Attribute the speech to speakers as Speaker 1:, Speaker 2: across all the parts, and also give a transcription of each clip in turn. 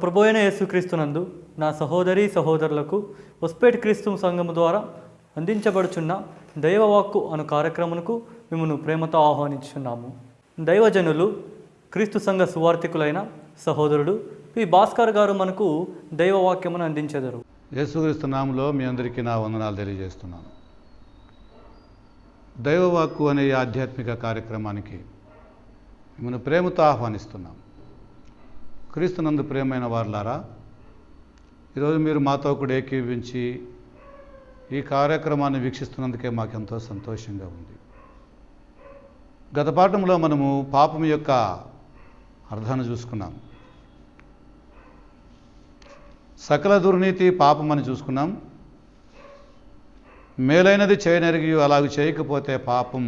Speaker 1: ప్రభు అయిన యేసుక్రీస్తునందు నా సహోదరి సహోదరులకు ఒస్పేట్ క్రీస్తు సంఘము ద్వారా అందించబడుచున్న దైవవాక్కు అను కార్యక్రమమునకు మిమ్మల్ని ప్రేమతో ఆహ్వానించున్నాము. దైవజనులు క్రీస్తు సంఘ సువార్థికులైన సహోదరుడు పి భాస్కర్ గారు మనకు దైవవాక్యమును అందించెదరు.
Speaker 2: యేసుక్రీస్తు నామములో మీ అందరికీ నా వందనాలు తెలియజేస్తున్నాను. దైవవాక్కు అనే ఈ ఆధ్యాత్మిక కార్యక్రమానికి మిమ్మల్ని ప్రేమతో ఆహ్వానిస్తున్నాం. క్రీస్తునందు ప్రియమైన వారులారా, ఈరోజు మీరు మాతో కూడా ఏకీవించి ఈ కార్యక్రమాన్ని వీక్షిస్తున్నందుకే మాకెంతో సంతోషంగా ఉంది. గత పాఠంలో మనము పాపం యొక్క అర్థాన్ని చూసుకున్నాం. సకల దుర్నీతి పాపం అని చూసుకున్నాం. మేలైనది చేయనెరిగి అలాగ చేయకపోతే పాపం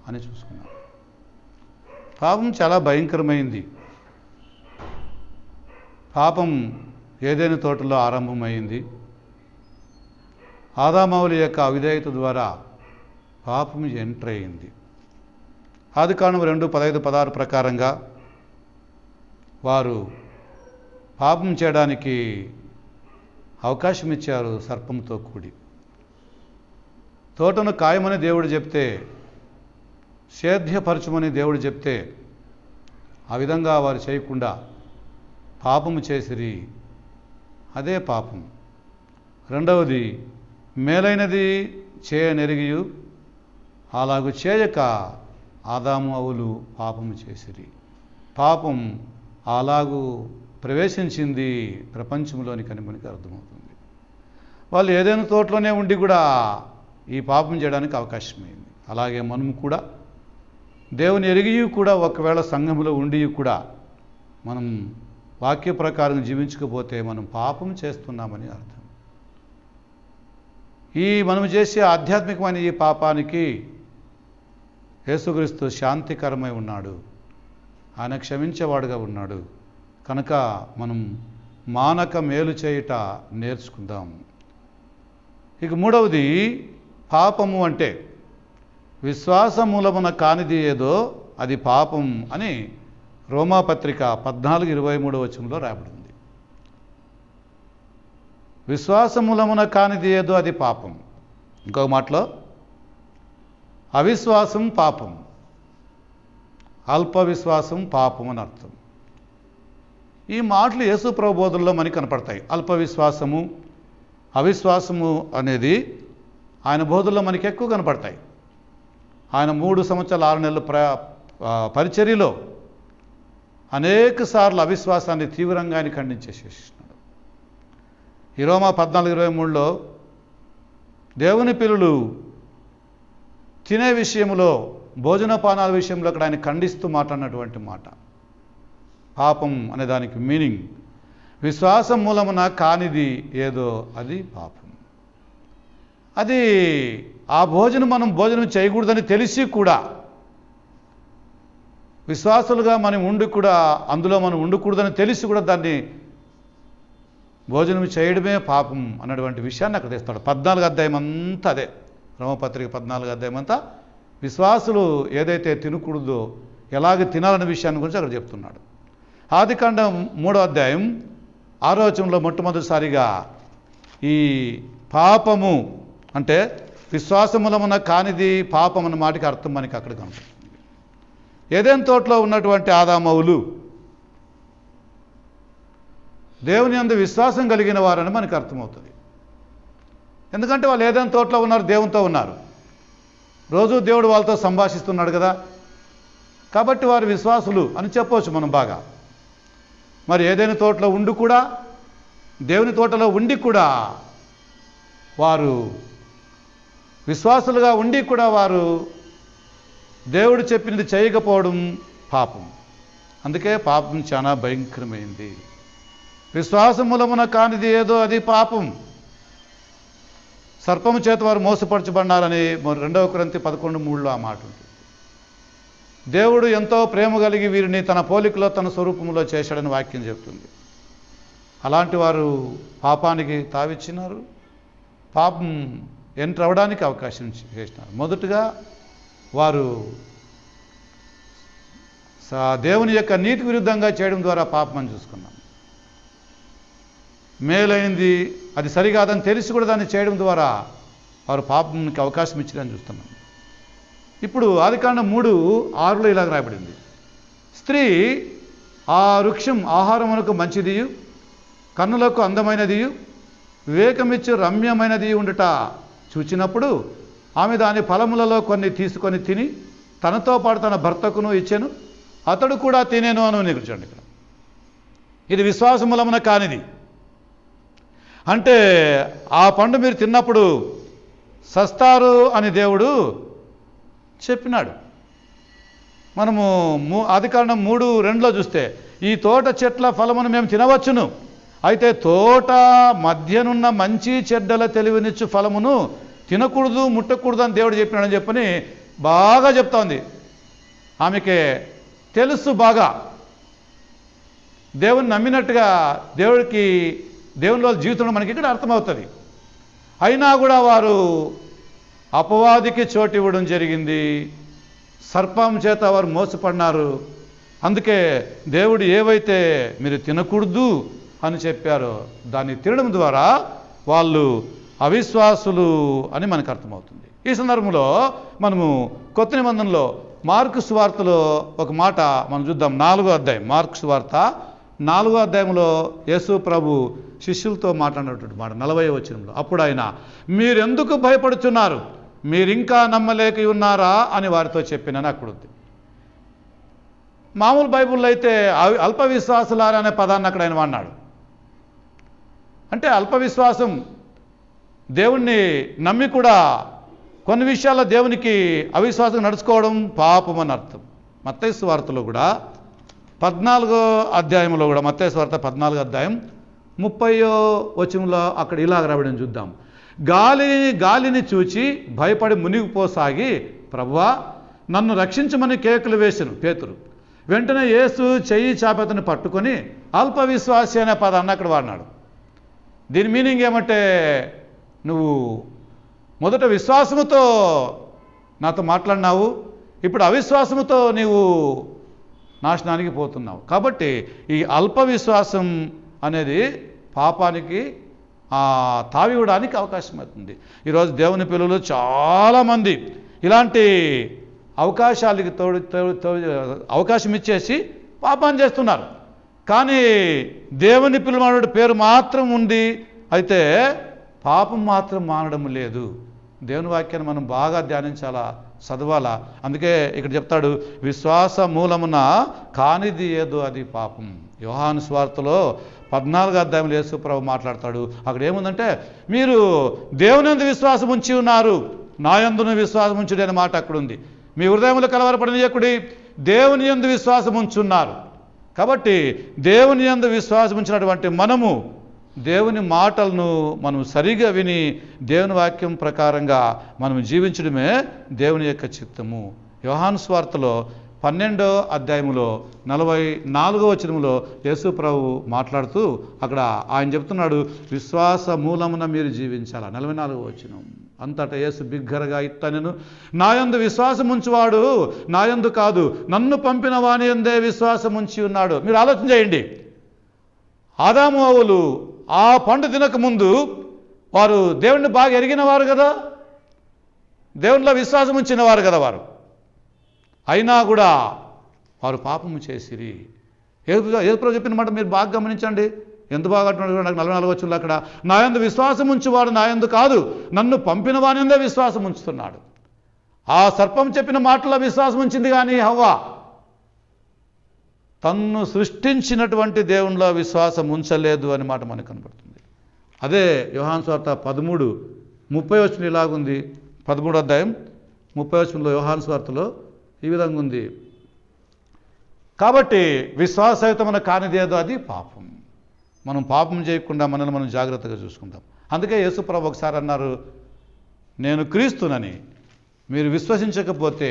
Speaker 2: అని చూసుకున్నాం. పాపం చాలా భయంకరమైంది. పాపం ఏదైనా తోటలో ఆరంభమైంది. ఆదామౌలి యొక్క అవిధేయత ద్వారా పాపం ఎంటర్ అయింది. ఆదికాండం 2:15-16 ప్రకారంగా వారు పాపం చేయడానికి అవకాశం ఇచ్చారు సర్పంతో కూడి. తోటను కాయమని దేవుడు చెప్తే, సేద్యపరచమని దేవుడు చెప్తే ఆ విధంగా వారు చేయకుండా పాపము చేసిరి. అదే పాపం. రెండవది, మేలైనది చేయనెరిగియు అలాగూ చేయక ఆదాము అవులు పాపము చేసిరి. పాపం అలాగూ ప్రవేశించింది ప్రపంచంలోని మనకి అర్థమవుతుంది. వాళ్ళు ఏదైనా తోటలోనే ఉండి కూడా ఈ పాపం చేయడానికి అవకాశమైంది. అలాగే మనము కూడా దేవుని ఎరిగి కూడా ఒకవేళ సంఘంలో ఉండి కూడా మనం వాక్య ప్రకారం జీవించకపోతే మనం పాపం చేస్తున్నామని అర్థం. మనం చేసే ఆధ్యాత్మికమైన ఈ పాపానికి యేసుక్రీస్తు శాంతికరమై ఉన్నాడు. ఆయన క్షమించేవాడుగా ఉన్నాడు. కనుక మనం మానక మేలు చేయుట నేర్చుకుందాం. ఇక మూడవది, పాపము అంటే విశ్వాసమూలమున కానిది ఏదో అది పాపం అని రోమాపత్రిక 14:23 వచనంలో రాయబడింది. విశ్వాసమూలమున కానిది ఏదో అది పాపం. ఇంకొక మాటలో అవిశ్వాసం పాపం, అల్ప విశ్వాసం పాపం అని అర్థం. ఈ మాటలు యేసు ప్రభు బోధనలో మనకి కనపడతాయి. అల్ప విశ్వాసము, అవిశ్వాసము అనేది ఆయన బోధనలో మనకి ఎక్కువ కనపడతాయి. ఆయన 3 సంవత్సరాల 6 నెలల పరిచర్యలో అనేక సార్లు అవిశ్వాసాన్ని తీవ్రంగా ఆయన ఖండించేసేసినాడు. ఈ రోమా 14:23లో దేవుని పిల్లలు తినే విషయంలో, భోజనపానాల విషయంలో అక్కడ ఆయన ఖండిస్తూ మాట్లాడినటువంటి మాట. పాపం అనే దానికి మీనింగ్ విశ్వాసం మూలమున కానిది ఏదో అది పాపం. అది ఆ మనం భోజనం చేయకూడదని తెలిసి కూడా, విశ్వాసులుగా మనం ఉండి కూడా అందులో మనం ఉండకూడదని తెలిసి కూడా దాన్ని భోజనం చేయడమే పాపం అన్నటువంటి విషయాన్ని అక్కడ తెస్తాడు. 14వ అధ్యాయం అంతా అదే. రోమపత్రిక 14వ అధ్యాయం అంతా విశ్వాసులు ఏదైతే తినకూడదో, ఎలాగ తినాలనే విషయాన్ని గురించి అక్కడ చెప్తున్నాడు. ఆదికాండం 3వ అధ్యాయం 6వ వచనంలో మొట్టమొదటిసారిగా ఈ పాపము అంటే విశ్వాసములమున కానిది పాపం అన్న మాటకి అర్థం మనకి అక్కడ కనపడుతుంది. ఏదైనా తోటలో ఉన్నటువంటి ఆదామవులు దేవుని యందు విశ్వాసం కలిగిన వారని మనకు అర్థమవుతుంది. ఎందుకంటే వాళ్ళు ఏదైనా తోటలో ఉన్నారు, దేవునితో ఉన్నారు, రోజు దేవుడు వాళ్ళతో సంభాషిస్తున్నాడు కదా, కాబట్టి వారు విశ్వాసులు అని చెప్పవచ్చు మనం బాగా. మరి ఏదైనా తోటలో ఉండి కూడా, దేవుని తోటలో ఉండి కూడా వారు విశ్వాసులుగా ఉండి కూడా వారు దేవుడు చెప్పినది చేయకపోవడం పాపం. అందుకే పాపం చాలా భయంకరమైంది. విశ్వాసమూలమున కానిది ఏదో అది పాపం. సర్పము చేత వారు మోసపరచబడినారని 2 కొరింథీ 11:3లో ఆ మాట ఉంటుంది. దేవుడు ఎంతో ప్రేమ కలిగి వీరిని తన పోలికలో తన స్వరూపంలో చేశాడని వాక్యం చెప్తుంది. అలాంటి వారు పాపానికి తావిచ్చినారు, పాపం ఎంటర్ అవ్వడానికి అవకాశం చేసినారు. మొదటగా వారు దేవుని యొక్క నీతి విరుద్ధంగా చేయడం ద్వారా పాపం అని చూసుకున్నాం. మేలైంది అది సరికాదని తెలిసి కూడా దాన్ని చేయడం ద్వారా వారు పాపంకి అవకాశం ఇచ్చారని చూస్తున్నాం. ఇప్పుడు ఆదికాండం 3:6 ఇలాగ రాయబడింది, స్త్రీ ఆ వృక్షం ఆహారమునకు మంచిదియు కన్నులకు అందమైనదియు వివేకమిచ్చు రమ్యమైనది ఉండుట చూచినప్పుడు ఆమె దాని ఫలములలో కొన్ని తీసుకొని తిని తనతో పాటు తన భర్తకును ఇచ్చెను, అతడు కూడా తినేను అని నిలిచండి. ఇక్కడ ఇది విశ్వాసమూలమున కానిది. అంటే ఆ పండు మీరు తిన్నప్పుడు సస్తారు అని దేవుడు చెప్పినాడు. మనము ఆదికాండం 3:2 చూస్తే ఈ తోట చెట్ల ఫలమును మేము తినవచ్చును, అయితే తోట మధ్యనున్న మంచి చెడ్డల తెలివినిచ్చు ఫలమును తినకూడదు ముట్టకూడదు అని దేవుడు చెప్పినాడని చెప్పని బాగా చెప్తా ఉంది. ఆమెకే తెలుసు బాగా, దేవుని నమ్మినట్టుగా దేవునిలో జీవితంలో మనకి ఇక్కడ అర్థమవుతుంది. అయినా కూడా వారు అపవాదికి చోటు ఇవ్వడం జరిగింది, సర్పం చేత వారు మోసపడినారు. అందుకే దేవుడు ఏవైతే మీరు తినకూడదు అని చెప్పారో దాన్ని తినడం ద్వారా వాళ్ళు అవిశ్వాసులు అని మనకు అర్థమవుతుంది. ఈ సందర్భంలో మనము కొత్త నిబంధనలో మార్కు సువార్తలో ఒక మాట మనం చూద్దాం. 4వ అధ్యాయం, మార్కు సువార్త 4వ అధ్యాయంలో యేసు ప్రభు శిష్యులతో మాట్లాడినటువంటి మాట 40వ వచనంలో, అప్పుడు ఆయన మీరెందుకు భయపడుతున్నారు, మీరింకా నమ్మలేక ఉన్నారా అని వారితో చెప్పినని అక్కడ ఉంది. మామూలు బైబుల్లో అయితే అల్ప విశ్వాసులారా అనే పదాన్ని అక్కడ ఆయన వాడినాడు. అంటే అల్ప విశ్వాసం, దేవుణ్ణి నమ్మి కూడా కొన్ని విషయాల్లో దేవునికి అవిశ్వాసం నడుచుకోవడం పాపం అని అర్థం. మత్తయి సువార్తలో కూడా 14వ అధ్యాయంలో కూడా మత్తయి సువార్త 14వ అధ్యాయం 30వ వచనంలో అక్కడ ఇలాగ రావడం చూద్దాం. గాలిని చూచి భయపడి మునిగిపోసాగి ప్రభువా నన్ను రక్షించమని కేకలు వేసెను పేతురు. వెంటనే యేసు చెయ్యి చాపెతను పట్టుకొని అల్ప విశ్వాసి అనే పదాన్ని అక్కడ వాడినాడు. దీని మీనింగ్ ఏమంటే, నువ్వు మొదట విశ్వాసముతో నాతో మాట్లాడినావు, ఇప్పుడు అవిశ్వాసముతో నీవు నాశనానికి పోతున్నావు. కాబట్టి ఈ అల్ప విశ్వాసం అనేది పాపానికి తావివ్వడానికి అవకాశం అవుతుంది. ఈరోజు దేవుని పిల్లలు చాలామంది ఇలాంటి అవకాశాలకి అవకాశం ఇచ్చేసి పాపాన్ని చేస్తున్నారు. కానీ దేవుని పిల్లవాడు పేరు మాత్రం ఉంది, అయితే పాపం మాత్రం మానడం లేదు. దేవుని వాక్యాన్ని మనం బాగా ధ్యానించాలా, చదవాలా. అందుకే ఇక్కడ చెప్తాడు, విశ్వాస మూలమున కానిది ఏదో అది పాపం. యోహాను సువార్తలో 14వ అధ్యాయంలో యేసు ప్రభు మాట్లాడతాడు. అక్కడ ఏముందంటే, మీరు దేవుని యందు విశ్వాసం ఉంచి ఉన్నారు, నా యందును విశ్వాసం ఉంచుడి అనే మాట అక్కడ ఉంది. మీ హృదయములు కలవరపడనీయకుడి, దేవుని యందు విశ్వాసం ఉంచున్నారు. కాబట్టి దేవుని యందు విశ్వాసం ఉంచినటువంటి మనము దేవుని మాటలను మనం సరిగా విని దేవుని వాక్యం ప్రకారంగా మనం జీవించడమే దేవుని యొక్క చిత్తము. యోహాను సువార్తలో 12వ అధ్యాయంలో 44వ వచనంలో యేసు ప్రభు మాట్లాడుతూ అక్కడ ఆయన చెప్తున్నాడు, విశ్వాస మూలమున మీరు జీవించాలా. 44వ వచనం, అంతటా యేసు బిగ్గరగా ఇట్టనెను, నాయందు విశ్వాసం ఉంచువాడు నాయందు కాదు, నన్ను పంపిన వాని యందే విశ్వాసం ఉంచి ఉన్నాడు. మీరు ఆలోచన చేయండి, ఆదాము హవ్వలు ఆ పండు తినకముందు వారు దేవుణ్ణి బాగా ఎరిగిన వారు కదా, దేవునిలో విశ్వాసం ఉంచిన వారు కదా వారు. అయినా కూడా వారు పాపము చేసిరి. యేసు ప్రభు చెప్పిన మాట మీరు బాగా గమనించండి, ఎంత బాగా అంటున్నాడు. నాకు 44 వచనంలో అక్కడ, నా యందు విశ్వాసం ఉంచువాడు నా యందు కాదు, నన్ను పంపిన వాని యందే విశ్వాసం ఉంచుతున్నాడు. ఆ సర్పం చెప్పిన మాటలో విశ్వాసం ఉంచింది, కానీ హవ్వ తన్ను సృష్టించినటువంటి దేవునిలో విశ్వాసం ఉంచలేదు అని మాట మనకు కనబడుతుంది. అదే యోహాను సువార్త 13:30 వచనం ఇలాగుంది. 13వ అధ్యాయం 30వ వచనంలో యోహాను సువార్తలో ఈ విధంగా ఉంది, కాబట్టి విశ్వాసయుతమైన కానిదేదో అది పాపం. మనం పాపం చేయకుండా మనల్ని మనం జాగ్రత్తగా చూసుకుంటాం. అందుకే యేసు ప్రభు ఒకసారి అన్నారు, నేను క్రీస్తునని మీరు విశ్వసించకపోతే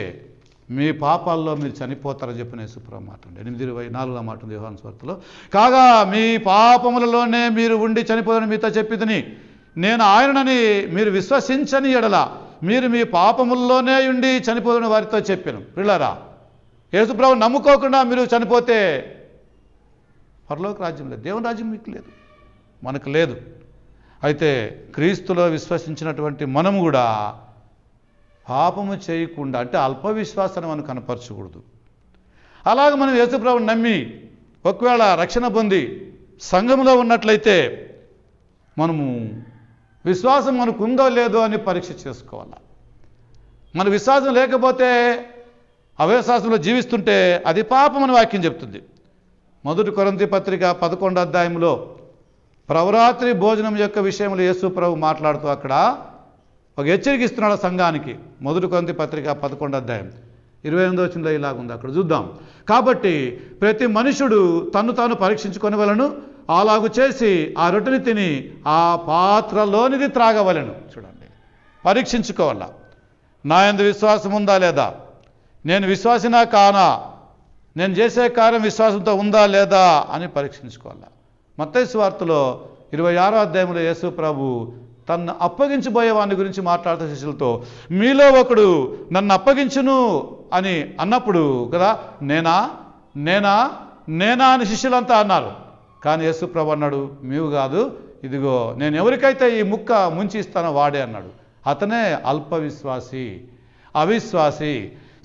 Speaker 2: మీ పాపాల్లో మీరు చనిపోతారని చెప్పిన యేసు ప్రభు మాట ఉంది. 8:24 మాట ఉంది యోహాను సువార్తలో. కాగా మీ పాపములలోనే మీరు ఉండి చనిపోతారని మీతో చెప్పిదని నేను ఆయనని మీరు విశ్వసించని ఎడల మీరు మీ పాపముల్లోనే ఉండి చనిపోదని వారితో చెప్పాను. పిల్లారా, యేసు ప్రభు నమ్ముకోకుండా మీరు చనిపోతే పరలోక రాజ్యం లేదు, దేవుని రాజ్యం మీకు లేదు. మనకు లేదు. అయితే క్రీస్తులో విశ్వసించినటువంటి మనము కూడా పాపము చేయకుండా, అంటే అల్ప విశ్వాసాన్ని మనం కనపరచకూడదు. అలాగే మనం యేసుప్రభుని నమ్మి ఒకవేళ రక్షణ పొంది సంఘంలో ఉన్నట్లయితే మనము విశ్వాసం మనకు ఉందో లేదో అని పరీక్ష చేసుకోవాలి. మన విశ్వాసం లేకపోతే అవిశ్వాసంలో జీవిస్తుంటే అది పాపం అని వాక్యం చెప్తుంది. 1 కొరింథీ పత్రిక 11వ అధ్యాయంలో ప్రవరాత్రి భోజనం యొక్క విషయంలో యేసు ప్రభు మాట్లాడుతూ అక్కడ ఒక హెచ్చరిక ఇస్తున్నాడు సంఘానికి. 1 కొరింథీ పత్రిక 11వ అధ్యాయం 28వ వచనంలో ఇలాగుంది, అక్కడ చూద్దాం. కాబట్టి ప్రతి మనుషుడు తన్ను తాను పరీక్షించుకొనవలెను, అలాగు చేసి ఆ రొట్టెని తిని ఆ పాత్రలోనిది త్రాగవలెను. చూడండి, పరీక్షించుకోవాలా. నా యందు విశ్వాసం ఉందా లేదా, నేను విశ్వాసినా కానా, నేను చేసే కార్యం విశ్వాసంతో ఉందా లేదా అని పరీక్షించుకోవాలా. మత్తయి సువార్తలో 26వ అధ్యాయంలో యేసు ప్రభు తన్ను అప్పగించబోయే వాని గురించి మాట్లాడుతూ శిష్యులతో, మీలో ఒకడు నన్ను అప్పగించును అని అన్నప్పుడు కదా నేనా నేనా నేనా అని శిష్యులంతా అన్నారు. కానీ యేసు ప్రభు అన్నాడు, మీవు కాదు, ఇదిగో నేను ఎవరికైతే ఈ ముక్క ముంచి ఇస్తానో వాడే అన్నాడు. అతనే అల్ప విశ్వాసి, అవిశ్వాసి,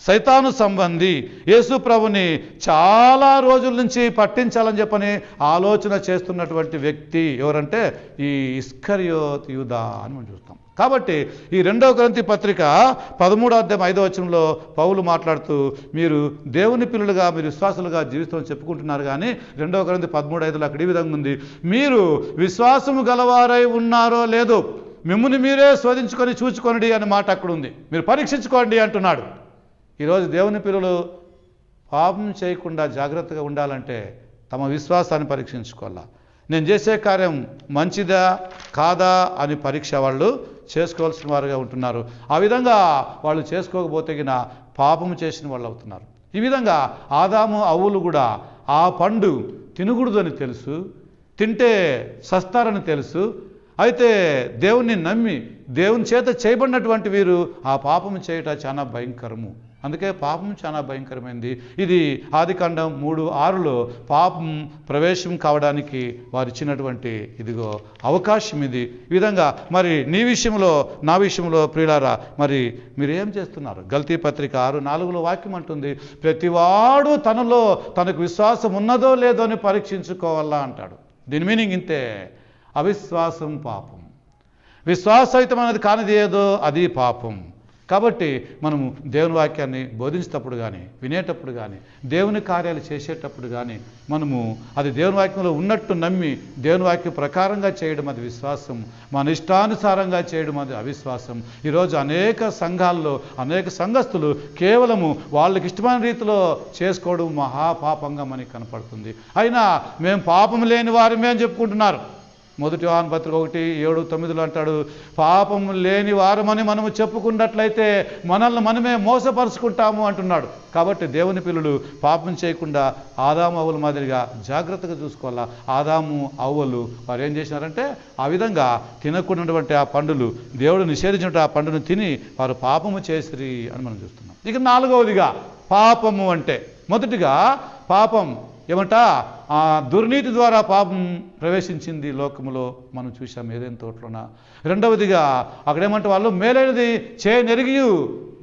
Speaker 2: సైతాను సంబంధి, యేసు ప్రభుని చాలా రోజుల నుంచి పట్టించాలని చెప్పని ఆలోచన చేస్తున్నటువంటి వ్యక్తి ఎవరంటే ఈ ఇస్కరియోతు యూదా అని మనం చూస్తాం. కాబట్టి ఈ 2వ కొరింథీ పత్రిక 13వ అధ్యాయం 5వ వచనంలో పౌలు మాట్లాడుతూ మీరు దేవుని పిల్లలుగా, మీరు విశ్వాసులుగా జీవిస్తామని చెప్పుకుంటున్నారు. కానీ 2వ కొరింథీ 13:5లో అక్కడ ఈ విధంగా ఉంది, మీరు విశ్వాసము గలవారై ఉన్నారో లేదో మిమ్ముని మీరే శోధించుకొని చూచుకోండి అనే మాట అక్కడ ఉంది. మీరు పరీక్షించుకోండి అంటున్నాడు. ఈరోజు దేవుని పిల్లలు పాపం చేయకుండా జాగ్రత్తగా ఉండాలంటే తమ విశ్వాసాన్ని పరీక్షించుకోవాలా. నేను చేసే కార్యం మంచిదా కాదా అని పరీక్ష వాళ్ళు చేసుకోవాల్సిన వారుగా ఉంటున్నారు. ఆ విధంగా వాళ్ళు చేసుకోకపోతే గిన పాపము చేసిన వాళ్ళు అవుతున్నారు. ఈ విధంగా ఆదాము అవ్వలు కూడా ఆ పండు తినకూడదు అని తెలుసు, తింటే సస్తారని తెలుసు. అయితే దేవుణ్ణి నమ్మి దేవుని చేత చేయబడినటువంటి వీరు ఆ పాపము చేయట చాలా భయంకరము. అందుకే పాపం చాలా భయంకరమైంది. ఇది ఆదికాండం 3:6లో పాపం ప్రవేశం కావడానికి వారు ఇచ్చినటువంటి ఇదిగో అవకాశం ఇది. ఈ విధంగా మరి నీ విషయంలో నా విషయంలో ప్రియులారా మరి మీరు ఏం చేస్తున్నారు? గల్తీ పత్రిక 6:4లో వాక్యం అంటుంది, ప్రతివాడు తనలో తనకు విశ్వాసం ఉన్నదో లేదో అని పరీక్షించుకోవాలా అంటాడు. దీని మీనింగ్ ఇంతే, అవిశ్వాసం పాపం, విశ్వాసయుతమైనది కానిది ఏదో అది పాపం. కాబట్టి మనము దేవుని వాక్యాన్ని బోధించేటప్పుడు కానీ, వినేటప్పుడు కానీ, దేవుని కార్యాలు చేసేటప్పుడు కానీ మనము అది దేవుని వాక్యంలో ఉన్నట్టు నమ్మి దేవుని వాక్యం ప్రకారంగా చేయడం అది విశ్వాసం, మన ఇష్టానుసారంగా చేయడం అది అవిశ్వాసం. ఈరోజు అనేక సంఘాల్లో అనేక సంఘస్థులు కేవలము వాళ్ళకి ఇష్టమైన రీతిలో చేసుకోవడం మహాపాపంగా మనకి కనపడుతుంది. అయినా మేము పాపం లేని వారమే అని చెప్పుకుంటున్నారు. 1 యోహాను పత్రిక 1:7-9 అంటాడు, పాపం లేని వారమని మనము చెప్పుకున్నట్లయితే మనల్ని మనమే మోసపరుచుకుంటాము అంటున్నాడు. కాబట్టి దేవుని పిల్లలు పాపం చేయకుండా ఆదాము అవ్వల మాదిరిగా జాగ్రత్తగా చూసుకోవాలా. ఆదాము అవ్వలు వారు ఏం చేసినారంటే ఆ విధంగా తినకున్నటువంటి ఆ పండులు, దేవుడు నిషేధించినటువంటి ఆ పండును తిని వారు పాపము చేసిరి అని మనం చూస్తున్నాం. ఇక 4వదిగా పాపము అంటే, మొదటిగా పాపం ఏమంట ఆ దుర్నీతి ద్వారా పాపం ప్రవేశించింది లోకములో, మనం చూసాం ఏదైనా తోటలోన. రెండవదిగా అక్కడేమంటే వాళ్ళు మేలైనది చేయనెరిగి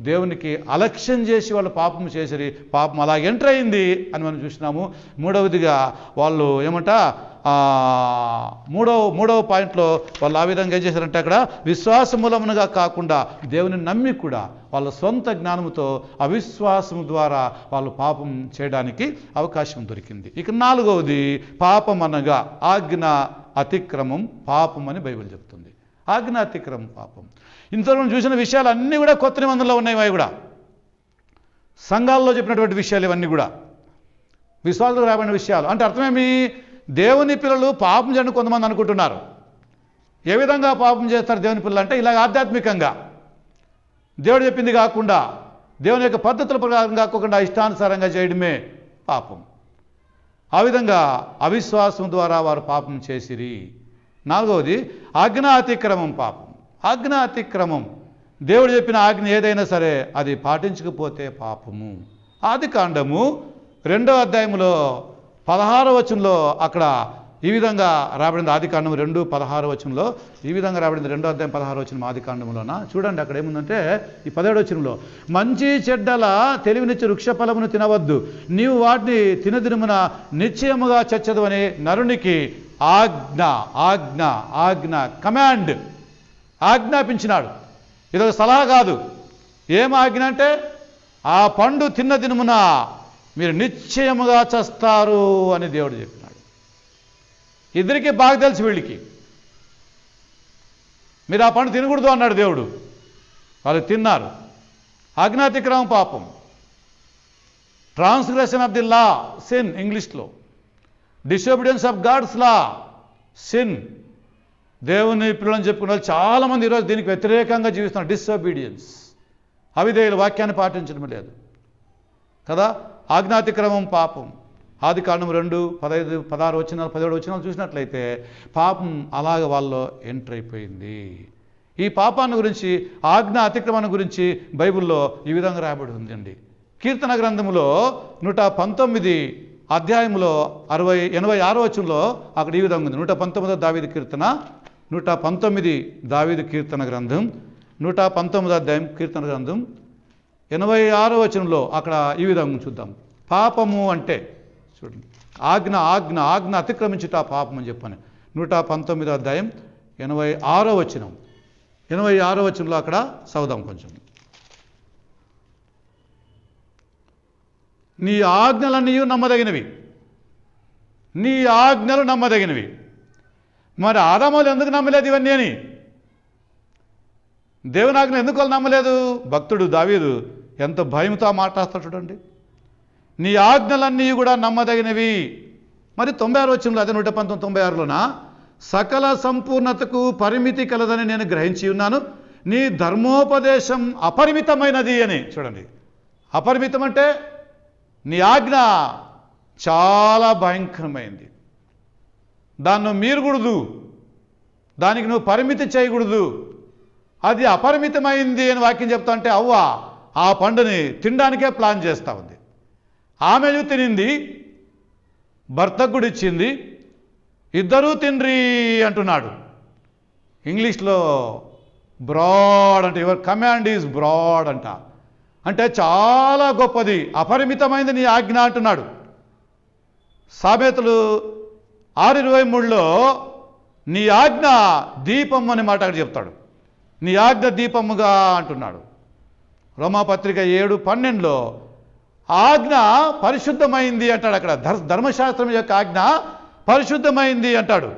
Speaker 2: దేవునికి అలక్ష్యం చేసి వాళ్ళు పాపం చేసిరి, పాపం అలా ఎంటర్ అయింది అని మనం చూసినాము. మూడవదిగా వాళ్ళు ఏమంట మూడవ పాయింట్లో వాళ్ళు ఆ విధంగా ఏం చేశారంటే అక్కడ విశ్వాస మూలమునగా కాకుండా దేవుని నమ్మి కూడా వాళ్ళ సొంత జ్ఞానముతో అవిశ్వాసము ద్వారా వాళ్ళు పాపం చేయడానికి అవకాశం దొరికింది. ఇక 4వది పాపం అనగా ఆజ్ఞ అతిక్రమం పాపం అని బైబిల్ చెప్తుంది. ఆజ్ఞ అతిక్రమం పాపం. ఇంతవరకు చూసిన విషయాలు అన్నీ కూడా కొత్త నిబంధనలో ఉన్నాయి. అవి కూడా సంఘాల్లో చెప్పినటువంటి విషయాలు ఇవన్నీ కూడా విశ్వాసులకు రాబడిన విషయాలు. అంటే అర్థమేమి, దేవుని పిల్లలు పాపం చేయని కొంతమంది అనుకుంటున్నారు. ఏ విధంగా పాపం చేస్తారు దేవుని పిల్లలు అంటే ఇలాగ ఆధ్యాత్మికంగా దేవుడు చెప్పింది కాకుండా, దేవుని యొక్క పద్ధతుల ప్రకారం కాకుండా ఇష్టానుసారంగా చేయడమే పాపం. ఆ విధంగా అవిశ్వాసం ద్వారా వారు పాపం చేసిరి. 4వది ఆజ్ఞ అతిక్రమం పాపం. ఆజ్ఞ అతిక్రమం, దేవుడు చెప్పిన ఆజ్ఞ ఏదైనా సరే అది పాటించకపోతే పాపము. ఆదికాండము 2వ అధ్యాయంలో 16వ వచనంలో అక్కడ ఈ విధంగా రాబడింది ఆదికాండం 2:16 ఈ విధంగా రాబడింది 2వ అధ్యాయం 16 ఆదికాండంలోన. చూడండి అక్కడ ఏముందంటే ఈ 17 మంచి చెడ్డల తెలివినిచ్చి వృక్ష ఫలమును తినవద్దు, నీవు వాటిని తినదినమున నిశ్చయముగా చచ్చదు అని నరునికి ఆజ్ఞ ఆజ్ఞ ఆజ్ఞ కమాండ్ ఆజ్ఞాపించినాడు. ఇదొక సలహా కాదు. ఏం ఆజ్ఞ అంటే ఆ పండు తిన్న దినమున మీరు నిశ్చయముగా చస్తారు అని దేవుడు చెప్పినాడు. ఇద్దరికీ బాగా తెలుసు వీళ్ళకి. మీరు ఆ పండు తినకూడదు అన్నాడు దేవుడు. వాళ్ళు తిన్నారు. ఆజ్ఞాతిక్రమం పాపం. Transgression of the law sin ఇంగ్లీష్లో. Disobedience of God's law sin. దేవుని పిల్లలని చెప్పుకునే వాళ్ళు చాలామంది ఈరోజు దీనికి వ్యతిరేకంగా జీవిస్తున్నారు. డిసోబీడియన్స్, అవిధేయులు, వాక్యాన్ని పాటించడం లేదు కదా. ఆజ్ఞాతిక్రమం పాపం. ఆదికాండం 2:15, 16, 17 చూసినట్లయితే పాపం అలాగ వాళ్ళలో ఎంటర్ అయిపోయింది. ఈ పాపాన్ని గురించి, ఆజ్ఞ అతిక్రమణ గురించి బైబిల్లో ఈ విధంగా రాయబడి ఉందండి. కీర్తన గ్రంథములో 119 అధ్యాయంలో 86 అక్కడ ఈ విధంగా ఉంది. 119 దావీదు కీర్తన, 119 దావీదు కీర్తన గ్రంథం, 119 అధ్యాయం కీర్తన గ్రంథం 86 అక్కడ ఈ విధంగా చూద్దాం. పాపము అంటే చూడండి, ఆజ్ఞ ఆజ్ఞ ఆజ్ఞ అతిక్రమించుట పాపం అని చెప్పని. 119 అధ్యాయం 86 86 అక్కడ చదువుదాం కొంచెం. నీ ఆజ్ఞలన్నీ నమ్మదగినవి, నీ ఆజ్ఞలు నమ్మదగినవి. మరి ఆదాములు ఎందుకు నమ్మలేదు ఇవన్నీ అని? దేవుని ఆజ్ఞ ఎందుకు వాళ్ళు నమ్మలేదు? భక్తుడు దావీదు ఎంత భయంతో మాట్లాడతాడు చూడండి. నీ ఆజ్ఞలన్నీ కూడా నమ్మదగినవి. మరి 96 అదే 119:96 సకల సంపూర్ణతకు పరిమితి కలదని నేను గ్రహించి ఉన్నాను, నీ ధర్మోపదేశం అపరిమితమైనది అని. చూడండి, అపరిమితం అంటే నీ ఆజ్ఞ చాలా భయంకరమైంది. దాన్ని నువ్వు మీరకూడదు, దానికి నువ్వు పరిమితి చేయకూడదు. అది అపరిమితమైంది అని వాక్యం చెప్తా అంటే అవ్వ ఆ పండుని తినడానికే ప్లాన్ చేస్తూ ఉంది. ఆమె తినింది, భర్తకు కూడా ఇచ్చింది, ఇద్దరూ తిండ్రి అంటున్నాడు. ఇంగ్లీష్లో బ్రాడ్ అంటే యువర్ కమాండ్ ఈజ్ బ్రాడ్ అంట. అంటే చాలా గొప్పది, అపరిమితమైంది నీ ఆజ్ఞ అంటున్నాడు. సామెతలు 6:23 నీ ఆజ్ఞ దీపం అనే మాట అక్కడ చెప్తాడు. నీ ఆజ్ఞ దీపముగా అంటున్నాడు. రోమాపత్రిక 7:12 ఆజ్ఞ పరిశుద్ధమైంది అంటాడు. అక్కడ ధర్మశాస్త్రం యొక్క ఆజ్ఞ పరిశుద్ధమైంది అంటాడు.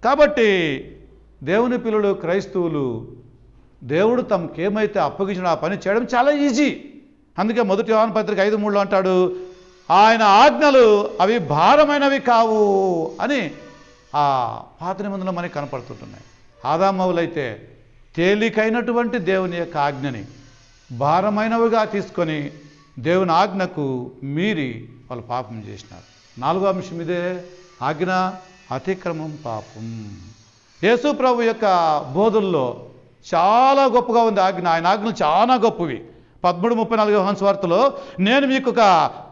Speaker 2: కాబట్టి దేవుని పిల్లలు, క్రైస్తవులు, దేవుడు తమకేమైతే అప్పగించిన ఆ పని చేయడం చాలా ఈజీ. అందుకే 1 యోహాను పత్రిక 5:3 అంటాడు, ఆయన ఆజ్ఞలు అవి భారమైనవి కావు అని ఆ పాత నిబంధనలో మనకి కనపడుతుంటున్నాయి. ఆదామవులైతే తేలికైనటువంటి దేవుని యొక్క ఆజ్ఞని భారమైనవిగా తీసుకొని దేవుని ఆజ్ఞకు మీరి వాళ్ళు పాపం చేసినారు. 4వ అంశం ఇదే, ఆజ్ఞ అతిక్రమం పాపం. యేసు ప్రభు యొక్క బోధల్లో చాలా గొప్పగా ఉంది ఆజ్ఞ. ఆయన ఆజ్ఞలు చాలా గొప్పవి. 13:34 యోహాను సువార్తలో నేను మీకు ఒక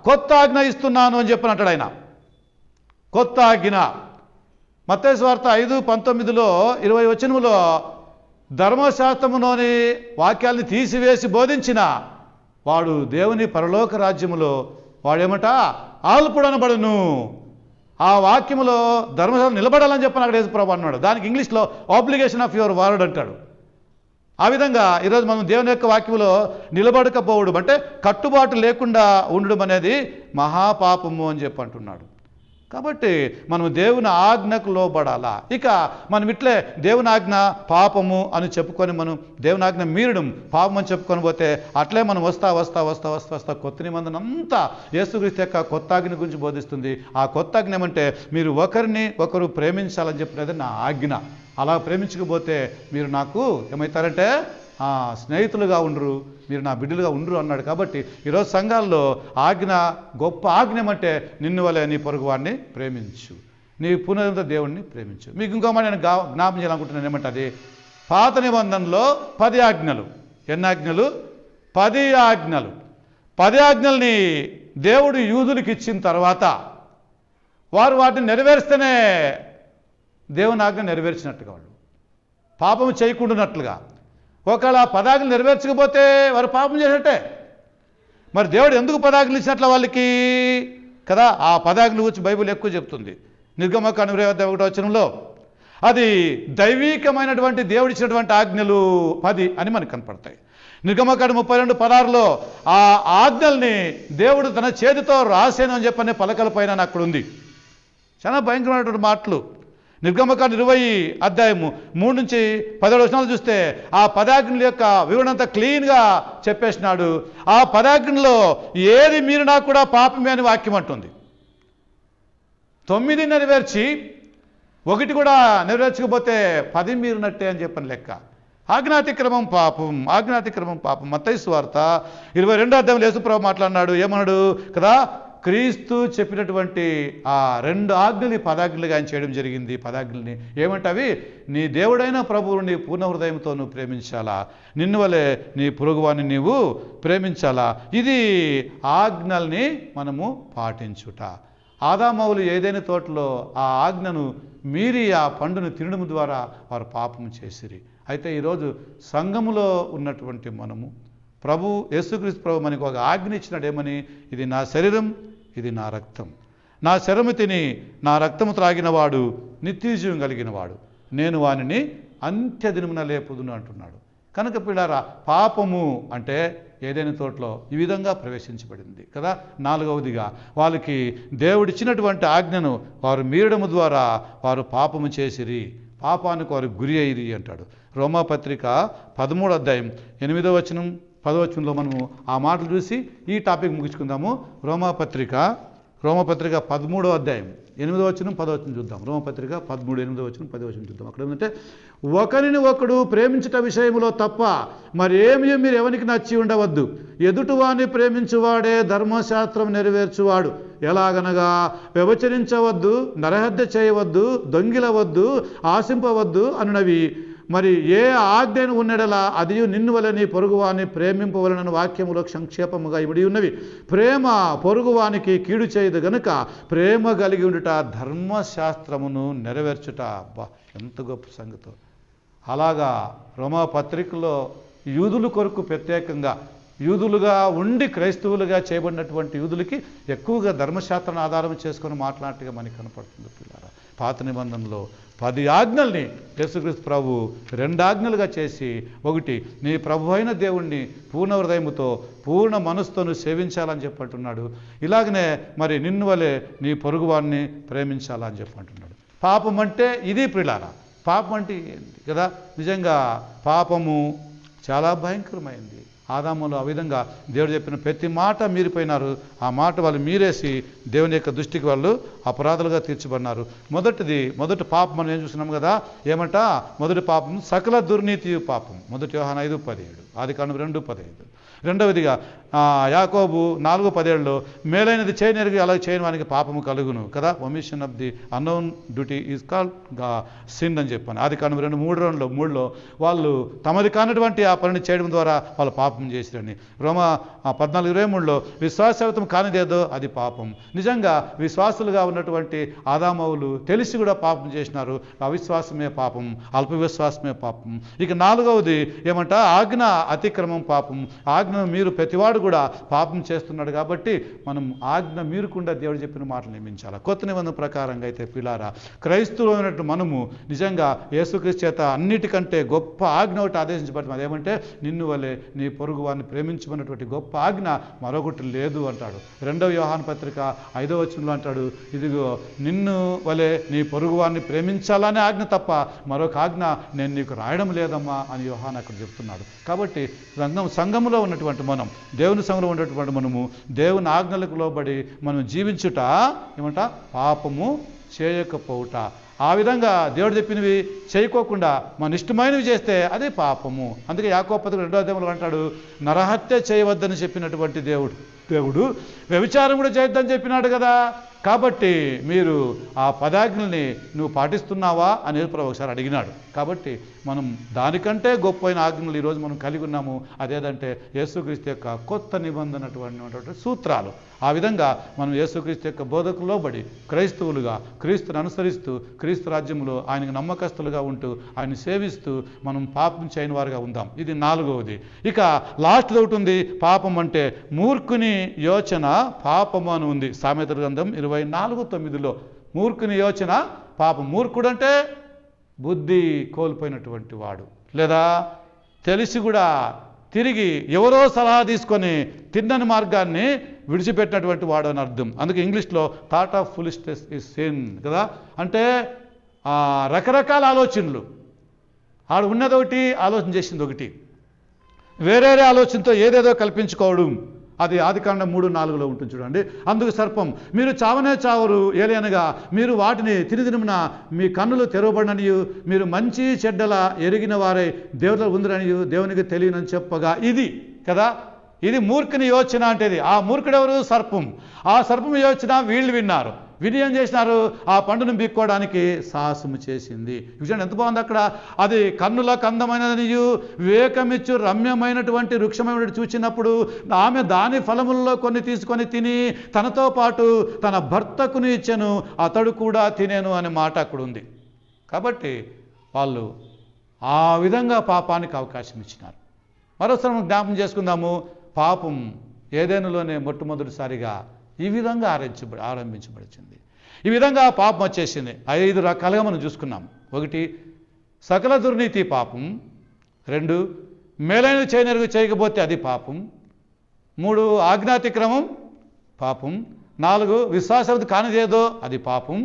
Speaker 2: కొత్త ఆజ్ఞ ఇస్తున్నాను అని చెప్పినట్టాడు ఆయన. కొత్త ఆజ్ఞ. మత్తయి సువార్త 5:19 20 ధర్మశాస్త్రములోని వాక్యాల్ని తీసివేసి బోధించిన వాడు దేవుని పరలోక రాజ్యములో వాడేమట ఆల్పుడనబడును. ఆ వాక్యములో ధర్మశాస్త్రం నిలబడాలని చెప్పని అక్కడ యేసుప్రభు అన్నాడు. దానికి ఇంగ్లీష్లో ఆబ్లిగేషన్ ఆఫ్ యువర్ వర్డ్ అంటాడు. ఆ విధంగా ఈరోజు మనం దేవుని యొక్క వాక్యములో నిలబడకపోవడం అంటే కట్టుబాటు లేకుండా ఉండడం అనేది మహాపాపము అని చెప్పి అంటున్నాడు. కాబట్టి మనం దేవుని ఆజ్ఞకు లోబడాలా. ఇక మనం ఇట్లే దేవుని ఆజ్ఞ పాపము అని చెప్పుకొని మనం దేవుని ఆజ్ఞ మీరడం పాపం అని చెప్పుకొని పోతే అట్లే మనం వస్తా కొత్త నిబంధన అంతా యేసుక్రీస్తు యొక్క కొత్త ఆజ్ఞ గురించి బోధిస్తుంది. ఆ కొత్త ఆజ్ఞ ఏమంటే మీరు ఒకరిని ఒకరు ప్రేమించాలని చెప్పినది నా ఆజ్ఞ. అలా ప్రేమించకపోతే మీరు నాకు ఏమవుతారంటే స్నేహితులుగా ఉండరు, మీరు నా బిడ్డలుగా ఉండరు అన్నాడు. కాబట్టి ఈరోజు సంఘాల్లో ఆజ్ఞ, గొప్ప ఆజ్ఞ అంటే నిన్ను వలె నీ పొరుగు వాడిని ప్రేమించు, నీ పునరుద్ధ దేవుణ్ణి ప్రేమించు. మీకు ఇంకో మాట నేను జ్ఞాపం చేయాలనుకుంటున్నాను. ఏమంటే పాత నిబంధనలో 10 ఆజ్ఞలు. ఎన్ని ఆజ్ఞలు? 10 ఆజ్ఞలు. 10 ఆజ్ఞల్ని దేవుడు యూదులకు ఇచ్చిన తర్వాత వారు వాటిని నెరవేర్స్తేనే దేవుని ఆజ్ఞ నెరవేర్చినట్టుగా, వాళ్ళు పాపము చేయకుండానట్లుగా. ఒకవేళ ఆ పదాజ్ఞలు నెరవేర్చకపోతే వారు పాపం చేసినట్టే. మరి దేవుడు ఎందుకు పదాజ్ఞలు ఇచ్చినట్ల వాళ్ళకి కదా? ఆ పదాజ్ఞలు గురించి బైబిల్ ఎక్కువ చెప్తుంది. నిర్గమకాండం 21 అది దైవీకమైనటువంటి దేవుడిచ్చినటువంటి ఆజ్ఞలు 10 అని మనకు కనపడతాయి. నిర్గమకాండం 32:16 ఆ ఆజ్ఞల్ని దేవుడు తన చేతితో రాసేను అని చెప్పనే పలకల పైన అక్కడ ఉంది. చాలా భయంకరమైనటువంటి మాటలు. నిర్గమకాండం 20:3-17 చూస్తే ఆ పదాజ్ఞల యొక్క వివరణ అంతా క్లీన్గా చెప్పేసినాడు. ఆ పదాజ్ఞలో ఏది మీరినా కూడా పాపమే అని వాక్యం అంటుంది. 9 నెరవేర్చి 1 కూడా నెరవేర్చకపోతే 10 మీరినట్టే అని చెప్పని లెక్క. ఆజ్ఞాతిక్రమం పాపం, ఆజ్ఞాతిక్రమం పాపం. మత్తయి సువార్త 22 యేసుప్రభు మాట్లాడినాడు. ఏమన్నాడు కదా? క్రీస్తు చెప్పినటువంటి ఆ 2 ఆజ్ఞలు పదాజ్ఞలుగా ఆయన చేయడం జరిగింది. పదాజ్ఞల్ని ఏమంటవి? నీ దేవుడైన ప్రభువుని నీ పూర్ణ హృదయంతో నువ్వు ప్రేమించాలా, నిన్ను వలె నీ పొరుగువాన్ని నీవు ప్రేమించాలా. ఇది ఆజ్ఞల్ని మనము పాటించుట. ఆదామవులు ఏదైనా తోటలో ఆ ఆజ్ఞను మీరి ఆ పండును తినడం ద్వారా వారు పాపం చేసిరి. అయితే ఈరోజు సంఘములో ఉన్నటువంటి మనము యేసుక్రీస్తు ప్రభు మనకు ఒక ఆజ్ఞ ఇచ్చినాడు. ఏమని? ఇది నా శరీరం, ఇది నా రక్తం. నా శరీరము తిని నా రక్తము త్రాగిన వాడు నిత్యజీవం కలిగిన వాడు, నేను వానిని అంత్యదినమున లేపుదును అంటున్నాడు. కనుక పిల్లారా, పాపము అంటే ఏదైనా తోటలో ఈ విధంగా ప్రవేశించబడింది కదా. 4వదిగా వాళ్ళకి దేవుడిచ్చినటువంటి ఆజ్ఞను వారు మీరడము ద్వారా వారు పాపము చేసిరి, పాపానికి వారు గురి అయ్యిరి అంటాడు. రోమాపత్రిక 13:8, 10 మనము ఆ మాటలు చూసి ఈ టాపిక్ ముగించుకుందాము. రోమాపత్రిక 13:8-10 చూద్దాం. రోమాపత్రిక 13:8-10 చూద్దాం. అక్కడ ఏంటంటే, ఒకరిని ఒకడు ప్రేమించుట విషయంలో తప్ప మరి ఏమి మీరు ఎవరికి నచ్చి ఉండవద్దు, ఎదుటివాన్ని ప్రేమించువాడే ధర్మశాస్త్రం నెరవేర్చువాడు. ఎలాగనగా వ్యభిచరించవద్దు, నరహత్య చేయవద్దు, దొంగిలవద్దు, ఆశింపవద్దు అనునవి మరి ఏ ఆజ్ఞను ఉన్నడలా అది నిన్ను వలె నీ పొరుగువాన్ని ప్రేమింపవలనని వాక్యములో సంక్షేపముగా ఇవిడి ఉన్నవి. ప్రేమ పొరుగువానికి కీడు చేయదు గనుక ప్రేమ కలిగి ఉండుట ధర్మశాస్త్రమును నెరవేర్చుట. అబ్బా, ఎంత గొప్ప సంగతో! అలాగా రోమాపత్రికలో యూదుల కొరకు ప్రత్యేకంగా యూదులుగా ఉండి క్రైస్తవులుగా చేయబడినటువంటి యూదులకి ఎక్కువగా ధర్మశాస్త్రాన్ని ఆధారం చేసుకొని మాట్లాడినట్టుగా మనకి కనపడుతుంది. పిల్లారా, పాత నిబంధనలో 10 ఆజ్ఞల్ని యేసుక్రీస్తు ప్రభు 2 ఆజ్ఞలుగా చేసి, 1 నీ ప్రభు అయిన దేవుణ్ణి పూర్ణ హృదయముతో పూర్ణ మనసుతో సేవించాలని చెప్పంటున్నాడు. ఇలాగనే మరి నిన్ను వలె నీ పొరుగువాన్ని ప్రేమించాలని చెప్పంటున్నాడు. పాపం అంటే ఇది పిల్లారా. పాపం అంటే ఏంటి కదా? నిజంగా పాపము చాలా భయంకరమైంది. ఆదాములో ఆ విధంగా దేవుడు చెప్పిన ప్రతి మాట మీరిపోయినారు. ఆ మాట వాళ్ళు మీరేసి దేవుని యొక్క దృష్టికి వాళ్ళు అపరాధులుగా తీర్చబడినారు. మొదటి పాపం మనం ఏం చూస్తున్నాం కదా? ఏమంట? మొదటి పాపం సకల దుర్నీతి పాపం. 1 యోహాను 5:17, ఆదికాండం 2:15. రెండవదిగా యాకోబు 4:17 మేలైనది చేయనెరిగి అలా చేయని వానికి పాపము కలుగును కదా. Omission of the unknown duty is called sin అని చెప్పాను. ఆదికాండం 2:3 వాళ్ళు తమది కానటువంటి ఆ పనిని చేయడం ద్వారా వాళ్ళు పాపం చేసిరని. రోమా 14:23 విశ్వాసవతం కానిదేదో అది పాపం. నిజంగా విశ్వాసులుగా ఉన్నటువంటి ఆదామవులు తెలిసి కూడా పాపం చేసినారు. అవిశ్వాసమే పాపం, అల్పవిశ్వాసమే పాపం. ఇక 4వది ఏమంట? ఆజ్ఞ అతిక్రమం పాపం. ఆజ్ఞను మీరు ప్రతివాడు కూడా పాపం చేస్తున్నాడు కాబట్టి మనం ఆజ్ఞ మీరకుండా దేవుడు చెప్పిన మాటలు నియమించాలి. కొత్త నిబంధన ప్రకారంగా అయితే పిల్లారా, క్రైస్తవులైనట్టు మనము నిజంగా యేసుక్రీస్తు చేత అన్నిటికంటే గొప్ప ఆజ్ఞ ఒకటి ఆదేశించబడుతుంది. అదేమంటే నిన్ను వలె నీ పొరుగు వారిని ప్రేమించమన్నటువంటి గొప్ప ఆజ్ఞ మరొకటి లేదు అంటాడు. 2వ యోహాను పత్రిక 5వ వచనంలో అంటాడు, ఇదిగో నిన్ను వలె నీ పొరుగు వారిని ప్రేమించాలనే ఆజ్ఞ తప్ప మరొక ఆజ్ఞ నేను నీకు రాయడం లేదమ్మా అని యోహాను అక్కడ చెప్తున్నాడు. కాబట్టి సంఘములో ఉన్నటువంటి మనం, దేవుని సంఘంలో ఉన్నటువంటి మనము దేవుని ఆజ్ఞలకు లోబడి మనం జీవించుట ఏమంట? పాపము చేయకపోవుట. ఆ విధంగా దేవుడు చెప్పినవి చేయకోకుండా మన ఇష్టమైనవి చేస్తే అది పాపము. అందుకే యాకోబు పత్రిక 2వ అధ్యాయంలో అంటాడు, నరహత్య చేయవద్దని చెప్పినటువంటి దేవుడు వ్యభిచారం కూడా చేయొద్దని చెప్పినాడు కదా. కాబట్టి మీరు ఆ పదాజ్ఞల్ని నువ్వు పాటిస్తున్నావా అని యేసుప్రభు ఒకసారి అడిగినాడు. కాబట్టి మనం దానికంటే గొప్పైన ఆజ్ఞలు ఈరోజు మనం కలిగి ఉన్నాము. అదేదంటే యేసుక్రీస్తు యొక్క కొత్త నిబంధన అటువంటి సూత్రాలు. ఆ విధంగా మనం యేసుక్రీస్తు యొక్క బోధకు లోబడి క్రైస్తవులుగా క్రీస్తుని అనుసరిస్తూ క్రీస్తు రాజ్యంలో ఆయనకు నమ్మకస్తులుగా ఉంటూ ఆయన సేవిస్తూ మనం పాపం చేయని వారుగా ఉందాం. ఇది 4వది. ఇక లాస్ట్ ఒకటి ఉంది, పాపం అంటే మూర్ఖుని యోచన పాపము అని ఉంది. సామెతల గ్రంథం 24:9 మూర్ఖుని యోచన పాపం. మూర్ఖుడు అంటే బుద్ధి కోల్పోయినటువంటి వాడు, లేదా తెలిసి కూడా తిరిగి ఎవరో సలహా తీసుకొని తిన్నని మార్గాన్ని విడిచిపెట్టినటువంటి వాడు అని అర్థం. అందుకే ఇంగ్లీష్లో thought of foolishness is sin కదా. అంటే రకరకాల ఆలోచనలు, ఆడు ఉన్నదొకటి ఆలోచన చేసింది ఒకటి, వేరే ఆలోచనతో ఏదేదో కల్పించుకోవడం, అది ఆదికాండం 3:4 ఉంటుంది చూడండి. అందుకు సర్పం, మీరు చావనే చావరు ఏలయనగా మీరు వాటిని తినిదినమున మీ కన్నులు తెరవబడిననియు మీరు మంచి చెడ్డల ఎరిగిన వారై దేవుడు ఉందిరనియు దేవునికి తెలియనని చెప్పగా ఇది కదా. ఇది మూర్ఖుని యోచన అంటేది. ఆ మూర్ఖుడెవరు? సర్పం. ఆ సర్పం యోచన వీళ్ళు విన్నారు. విని ఏం చేసినారు? ఆ పండును బీక్కోవడానికి సాహసము చేసింది. చూడండి ఎంత బాగుంది అక్కడ. అది కన్నులకు అందమైనదనియు వివేకమిచ్చు రమ్యమైనటువంటి వృక్షమైన చూచినప్పుడు ఆమె దాని ఫలములలో కొన్ని తీసుకొని తిని తనతో పాటు తన భర్తకుని ఇచ్చెను, అతడు కూడా తినేను అనే మాట అక్కడ ఉంది. కాబట్టి వాళ్ళు ఆ విధంగా పాపానికి అవకాశం ఇచ్చినారు. మరోసారి జ్ఞాపకం చేసుకుందాము. పాపం ఏదైనాలోనే మొట్టమొదటిసారిగా ఈ విధంగా ఆరంభించబడింది. ఈ విధంగా పాపం వచ్చేసింది. 5 రకాలుగా మనం చూసుకున్నాం. 1 సకల దుర్నీతి పాపం, 2 మేలైనది చేయనెరుగు చేయకపోతే అది పాపం, 3 ఆజ్ఞాతిక్రమం పాపం, 4 విశ్వాసవతి కానిదేదో అది పాపం,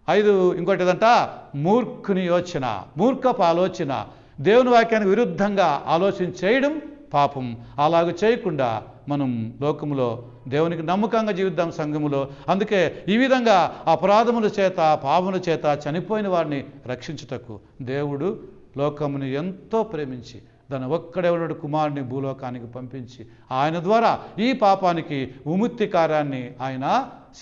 Speaker 2: 5 ఇంకోటి ఏదంట మూర్ఖుని యోచన, మూర్ఖపు ఆలోచన, దేవుని వాక్యానికి విరుద్ధంగా ఆలోచన చేయడం పాపం. అలాగ చేయకుండా మనం లోకములో దేవునికి నమ్మకంగా జీవిద్దాం సంఘములో. అందుకే ఈ విధంగా అపరాధముల చేత పాపముల చేత చనిపోయిన వారిని రక్షించుటకు దేవుడు లోకముని ఎంతో ప్రేమించి తన ఒక్కడే ఉన్న కుమారుని భూలోకానికి పంపించి ఆయన ద్వారా ఈ పాపానికి విముక్తి కార్యాన్ని ఆయన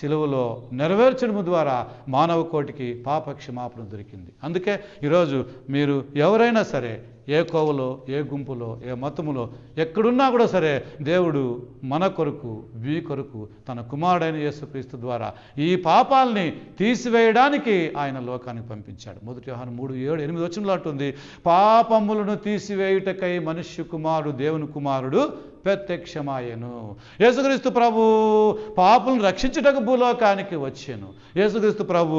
Speaker 2: శిలువలో నెరవేర్చడం ద్వారా మానవ కోటికి పాప క్షమాపణ దొరికింది. అందుకే ఈరోజు మీరు ఎవరైనా సరే ఏ కోవలో ఏ గుంపులో ఏ మతములో ఎక్కడున్నా కూడా సరే దేవుడు మన కొరకు మీ కొరకు తన కుమారుడైన యేసుక్రీస్తు ద్వారా ఈ పాపాలని తీసివేయడానికి ఆయన లోకానికి పంపించాడు. 1 యోహాను 3:7-8 వచనంలో అంటుంది, పాపములను తీసివేయుటకై మనుష్య కుమారుడు దేవుని కుమారుడు ప్రత్యక్షమాయెను. యేసుక్రీస్తు ప్రభు పాపులను రక్షించుటకు భూలోకానికి వచ్చాను. యేసుక్రీస్తు ప్రభు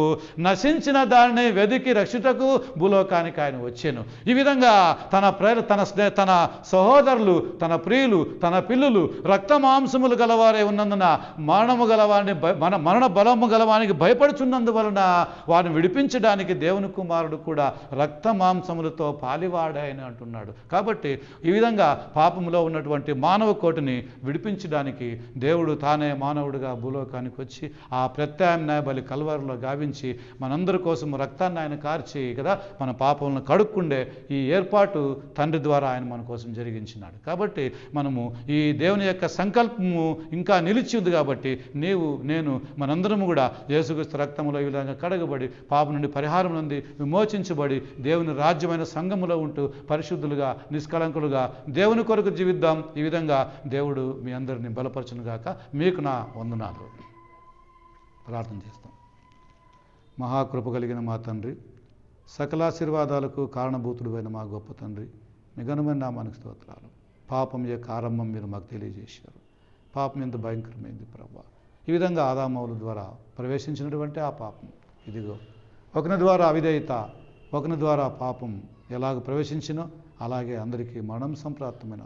Speaker 2: నశించిన దానిని వెదికి రక్షించుటకు భూలోకానికి ఆయన వచ్చాను. ఈ విధంగా తన సహోదరులు, తన ప్రియులు, తన పిల్లులు రక్త మాంసములు గలవారే ఉన్నందున మరణ బలము గలవానికి భయపడుచున్నందువలన వారిని విడిపించడానికి దేవుని కుమారుడు కూడా రక్త మాంసములతో పాలివాడాయని అంటున్నాడు. కాబట్టి ఈ విధంగా పాపములో ఉన్నటువంటి మానవ కోటిని విడిపించడానికి దేవుడు తానే మానవుడిగా భూలోకానికి వచ్చి ఆ ప్రత్యామ్నాయ బలి కల్వరిలో గావించి మనందరి కోసం రక్తాన్ని ఆయన కార్చి కదా మన పాపములను కడుక్కుండే ఈ ఏర్పాటు తండ్రి ద్వారా ఆయన మన కోసం జరిగించినాడు. కాబట్టి మనము ఈ దేవుని యొక్క సంకల్పము ఇంకా నిలిచి ఉంది. కాబట్టి నీవు నేను మనందరము కూడా యేసుక్రీస్తు రక్తములో ఈ విధంగా కడగబడి పాపం నుండి పరిహారం నుండి విమోచించబడి దేవుని రాజ్యమైన సంఘములో ఉంటూ పరిశుద్ధులుగా నిష్కలంకులుగా దేవుని కొరకు జీవిద్దాం. ఈ విధంగా దేవుడు మీ అందరినీ బలపరచును గాక. మీకు నా వందనాలు. ప్రార్థన చేస్తాం. మహాకృప కలిగిన మా తండ్రి, సకలాశీర్వాదాలకు కారణభూతుడైన మా గొప్ప తండ్రి, మీ ఘనమైన నామానికి స్తోత్రాలు. పాపం యొక్క ఆరంభం మీరు మాకు తెలియజేశారు. పాపం ఎంత భయంకరమైంది ప్రభువా. ఈ విధంగా ఆదామవుల ద్వారా ప్రవేశించినటువంటి ఆ పాపం ఇదిగో ఒకని ద్వారా అవిధేయత, ఒకని ద్వారా పాపం ఎలాగ ప్రవేశించినో అలాగే అందరికీ మరణం సంప్రాప్తమైన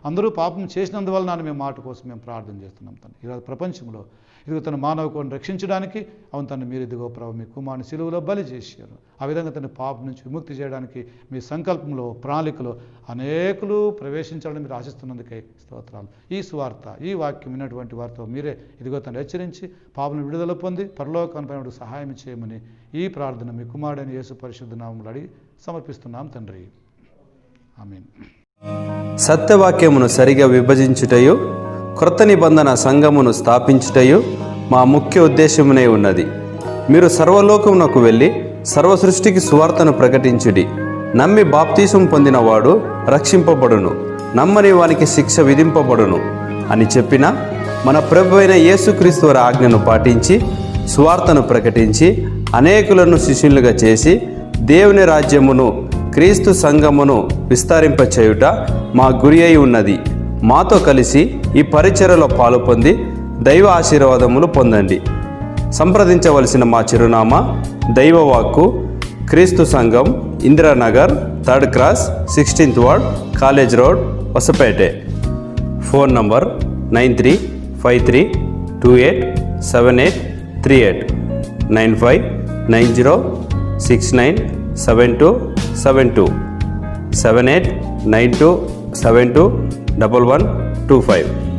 Speaker 2: అందరూ పాపం చేసినందువలన మేము మాట కోసం మేము ప్రార్థన చేస్తున్నాం. తను ఈరోజు ప్రపంచంలో ఇదిగో తన మానవ కోరిని రక్షించడానికి అవును తను మీరు ఇదిగో ప్రభు మీ కుమారుని సిలువలో బలి చేశారు. ఆ విధంగా తన పాపం నుంచి విముక్తి చేయడానికి మీ సంకల్పంలో ప్రణాళికలో అనేకులు ప్రవేశించాలని మీరు ఆశిస్తున్నందుకై స్తోత్రాలు. ఈ సువార్త ఈ వాక్యం విన్నటువంటి వారితో మీరే ఇదిగో తను హెచ్చరించి పాపను విడుదల పొంది పరలోకానికి సహాయం చేయమని ఈ ప్రార్థన మీ కుమారుడైన యేసు పరిశుద్ధ నామములో అడిగి సమర్పిస్తున్నాం తండ్రి. ఆమేన్.
Speaker 3: సత్యవాక్యమును సరిగా విభజించుటయు, క్రొత్త నిబంధన సంఘమును స్థాపించుటయు, మా ముఖ్య ఉద్దేశమునే ఉన్నది. మీరు సర్వలోకమునకు వెళ్ళి సర్వ సృష్టికి సువార్తను ప్రకటించుడి. నమ్మి బాప్తీసం పొందినవాడు రక్షింపబడును, నమ్మని వానికి శిక్ష విధింపబడును అని చెప్పిన మన ప్రభువైన యేసుక్రీస్తు వారి ఆజ్ఞను పాటించి సువార్తను ప్రకటించి అనేకులను శిష్యులుగా చేసి దేవుని రాజ్యమును క్రీస్తు సంఘమును విస్తరింపచేయుట మా గురి అయి ఉన్నది. మాతో కలిసి ఈ పరిచర్యలో పాలు పొంది దైవ ఆశీర్వాదములు పొందండి. సంప్రదించవలసిన మా చిరునామా దైవవాక్కు, క్రీస్తు సంఘం, Indiranagar, 3rd cross, 16th ward, college road, Vasapete. Phone number 9353287838 9590697272 7892721125.